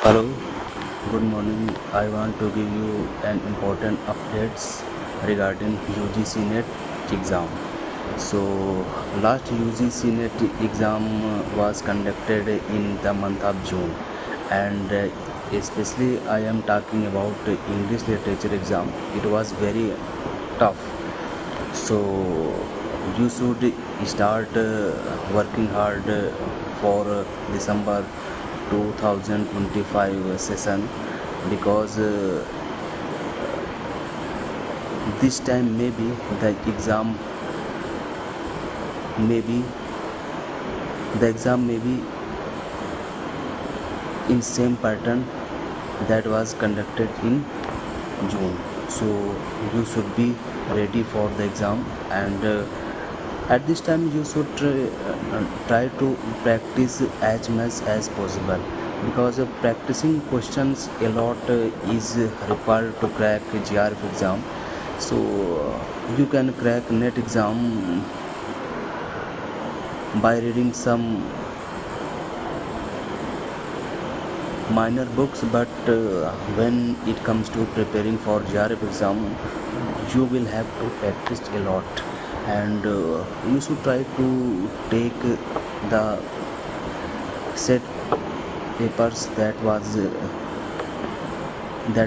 Hello, good morning. I want to give you an important updates regarding UGC NET exam. So, last UGC NET exam was conducted in the month of June, and especially I am talking about English literature exam. It was very tough. So, you should start working hard for December 2025 session because this time the exam maybe maybe in same pattern that was conducted in June. So you should be ready for the exam, and at this time you should try to practice as much as possible because practicing questions a lot is required to crack GRF exam. So you can crack NET exam by reading some minor books, but when it comes to preparing for GRF exam, you will have to practice a lot, and you should try to take the set papers that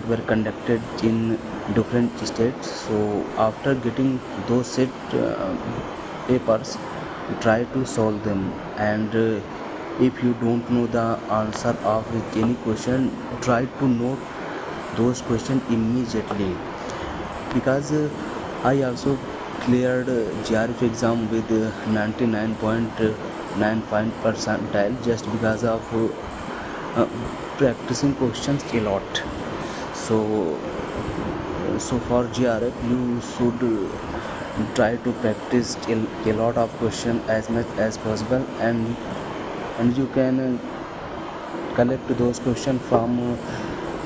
were conducted in different states. So after getting those set papers, try to solve them, and if you don't know the answer of any question, try to note those questions immediately, because I also cleared GRF exam with 99.95 percentile just because of uh, practicing questions a lot. So for GRF you should try to practice a lot of question as much as possible, and you can collect those questions from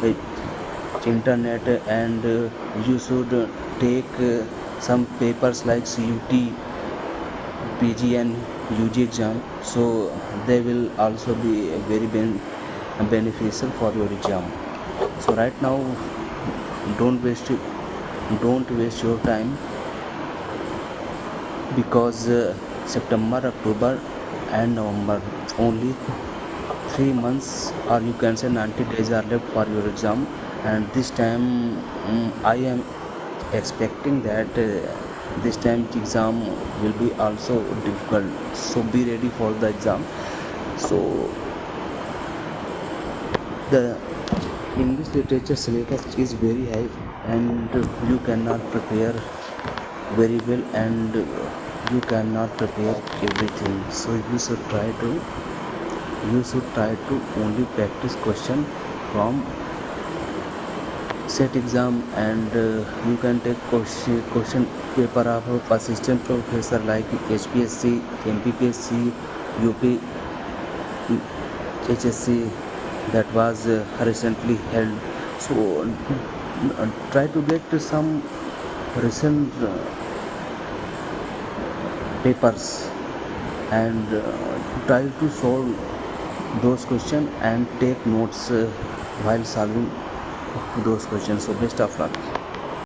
the internet, and you should take some papers like CUT, PG and UG exam, so they will also be very beneficial for your exam. So right now, don't waste don't waste your time, because September, October and November, only 3 months, or you can say 90 days are left for your exam. And this time I am expecting that this time exam will be also difficult, so be ready for the exam. So the English literature syllabus is very high, and you cannot prepare very well, and you cannot prepare everything. So you should try to only practice question from set exam, and you can take question paper of assistant professor like HPSC, MPPSC, UP, HSC, that was recently held. So try to get some recent papers, and try to solve those questions and take notes while solving those questions. So best of luck.